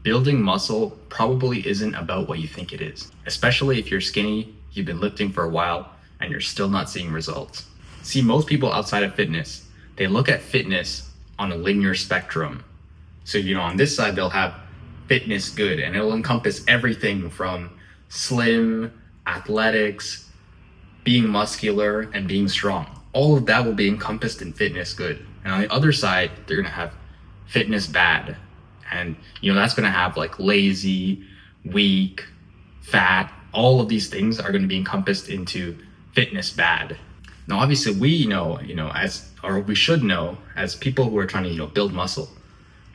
Building muscle probably isn't about what you think it is, especially if you're skinny, you've been lifting for a while, and you're still not seeing results. See, most people outside of fitness, they look at fitness on a linear spectrum. So, on this side, they'll have fitness good, and it'll encompass everything from slim, athletics, being muscular, and being strong. All of that will be encompassed in fitness good. And on the other side, they're going to have fitness bad. And, that's going to have like lazy, weak, fat. All of these things are going to be encompassed into fitness bad. Now, obviously, we know, we should know as people who are trying to, build muscle,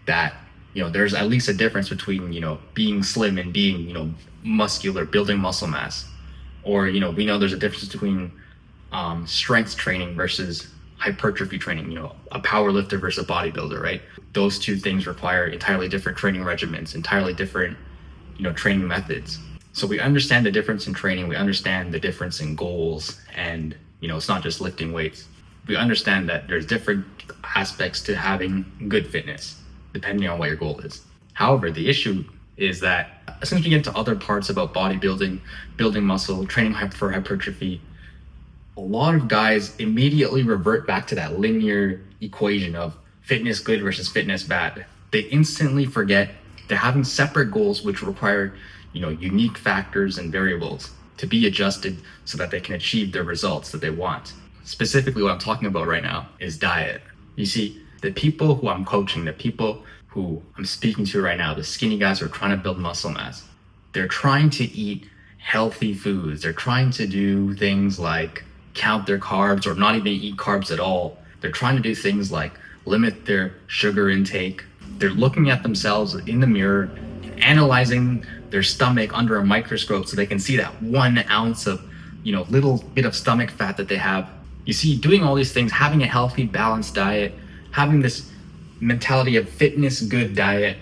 that, there's at least a difference between, being slim and being, muscular, building muscle mass. Or, we know there's a difference between strength training versus hypertrophy training, a power lifter versus a bodybuilder, right? Those two things require entirely different training regimens, entirely different, training methods. So we understand the difference in training. We understand the difference in goals, and, it's not just lifting weights. We understand that there's different aspects to having good fitness, depending on what your goal is. However, the issue is that as soon as we get into other parts about bodybuilding, building muscle, training for hypertrophy, a lot of guys immediately revert back to that linear equation of fitness good versus fitness bad. They instantly forget they're having separate goals which require, unique factors and variables to be adjusted so that they can achieve the results that they want. Specifically, what I'm talking about right now is diet. You see, the people who I'm coaching, the people who I'm speaking to right now, the skinny guys who are trying to build muscle mass, they're trying to eat healthy foods. They're trying to do things like count their carbs or not even eat carbs at all. They're trying to do things like limit their sugar intake. They're looking at themselves in the mirror, analyzing their stomach under a microscope so they can see that 1 ounce of, little bit of stomach fat that they have. You see, doing all these things, having a healthy, balanced diet, having this mentality of fitness good diet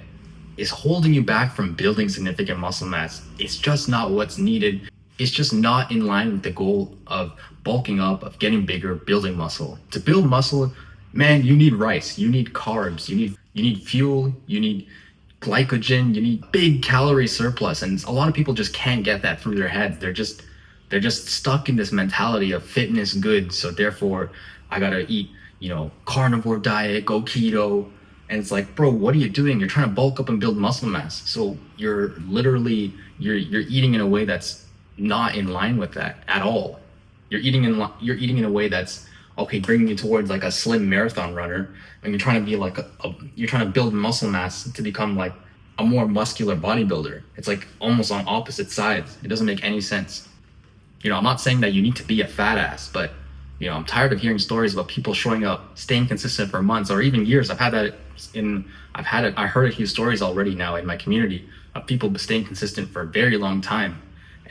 is holding you back from building significant muscle mass. It's just not what's needed. It's just not in line with the goal of bulking up, of getting bigger, building muscle. To build muscle, man, you need rice, you need carbs, you need fuel, you need glycogen, you need big calorie surplus. And a lot of people just can't get that through their heads. They're just stuck in this mentality of fitness good. So therefore I gotta eat, carnivore diet, go keto. And it's like, bro, what are you doing? You're trying to bulk up and build muscle mass. So you're literally, you're eating in a way that's not in line with that at all. You're eating in a way that's bringing you towards like a slim marathon runner, and you're trying to be like you're trying to build muscle mass to become like a more muscular bodybuilder. It's like almost on opposite sides. It doesn't make any sense. I'm not saying that you need to be a fat ass, but I'm tired of hearing stories about people showing up, staying consistent for months or even years. I heard a few stories already now in my community of people staying consistent for a very long time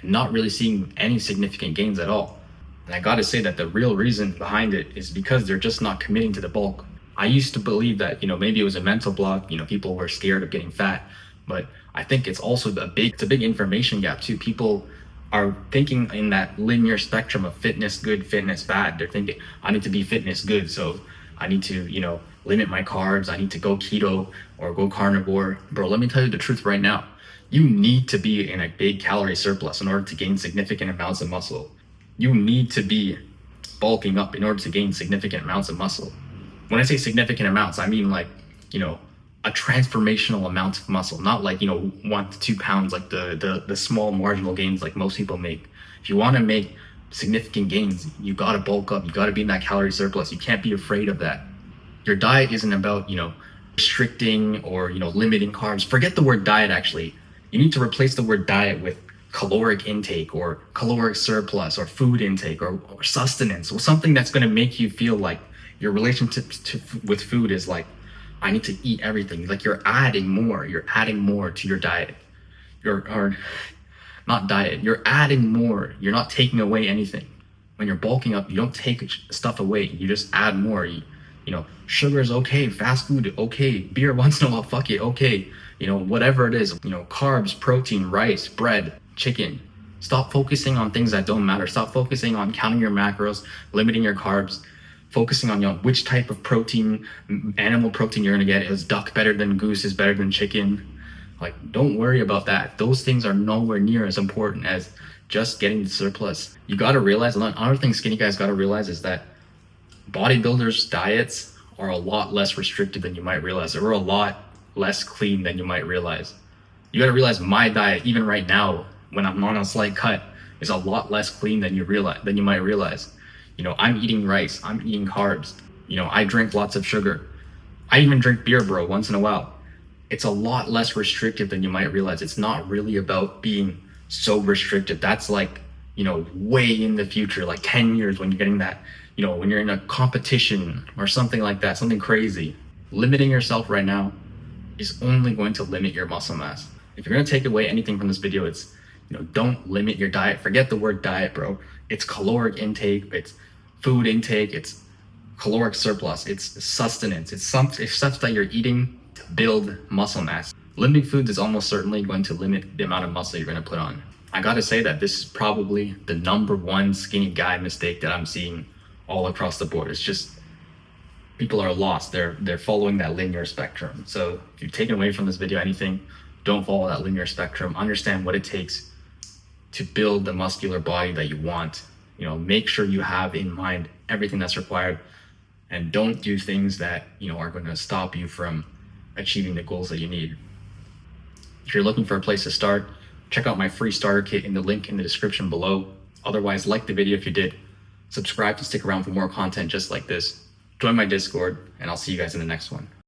and not really seeing any significant gains at all. And I gotta say that the real reason behind it is because they're just not committing to the bulk. I used to believe that, maybe it was a mental block, people were scared of getting fat, but I think it's also a big information gap too. People are thinking in that linear spectrum of fitness good, fitness bad. They're thinking, I need to be fitness good, so I need to, limit my carbs, I need to go keto or go carnivore. Bro, let me tell you the truth right now. You need to be in a big calorie surplus in order to gain significant amounts of muscle. You need to be bulking up in order to gain significant amounts of muscle. When I say significant amounts, I mean like, a transformational amount of muscle, not like, 1 to 2 pounds, like the small marginal gains like most people make. If you want to make significant gains, you got to bulk up. You got to be in that calorie surplus. You can't be afraid of that. Your diet isn't about, restricting or, limiting carbs. Forget the word diet, actually. You need to replace the word diet with caloric intake or caloric surplus or food intake or sustenance, or something that's going to make you feel like your relationship with food is like, I need to eat everything. Like you're adding more to your diet. You're adding more. You're not taking away anything. When you're bulking up, you don't take stuff away. You just add more. Sugar is okay. Fast food, okay. Beer once in a while, fuck it, okay. Whatever it is, carbs, protein, rice, bread, chicken. Stop focusing on things that don't matter. Stop focusing on counting your macros, limiting your carbs, focusing on which type of protein, animal protein you're gonna get. Is duck better than goose? Is better than chicken? Like, don't worry about that. Those things are nowhere near as important as just getting the surplus. You got to realize, another thing skinny guys got to realize is that bodybuilders' diets are a lot less restricted than you might realize. They're a lot less clean than you might realize. You got to realize my diet, even right now, when I'm on a slight cut, is a lot less clean than you might realize. You know, I'm eating rice, I'm eating carbs. You know, I drink lots of sugar. I even drink beer, bro, once in a while. It's a lot less restrictive than you might realize. It's not really about being so restrictive. That's like, you know, way in the future, like 10 years when you're getting that, you know, when you're in a competition or something like that, something crazy. Limiting yourself right now is only going to limit your muscle mass. If you're going to take away anything from this video, it's, you know, don't limit your diet. Forget the word diet, bro. It's caloric intake, it's food intake, it's caloric surplus, it's sustenance, it's stuff that you're eating to build muscle mass. Limiting foods is almost certainly going to limit the amount of muscle you're going to put on. I gotta say that this is probably the #1 skinny guy mistake that I'm seeing all across the board. It's just people are lost. They're following that linear spectrum. So if you've taken away from this video anything, don't follow that linear spectrum. Understand what it takes to build the muscular body that you want. You know, make sure you have in mind everything that's required, and don't do things that, you know, are going to stop you from achieving the goals that you need. If you're looking for a place to start, check out my free starter kit in the link in the description below. Otherwise, like the video if you did. Subscribe to stick around for more content just like this. Join my Discord, and I'll see you guys in the next one.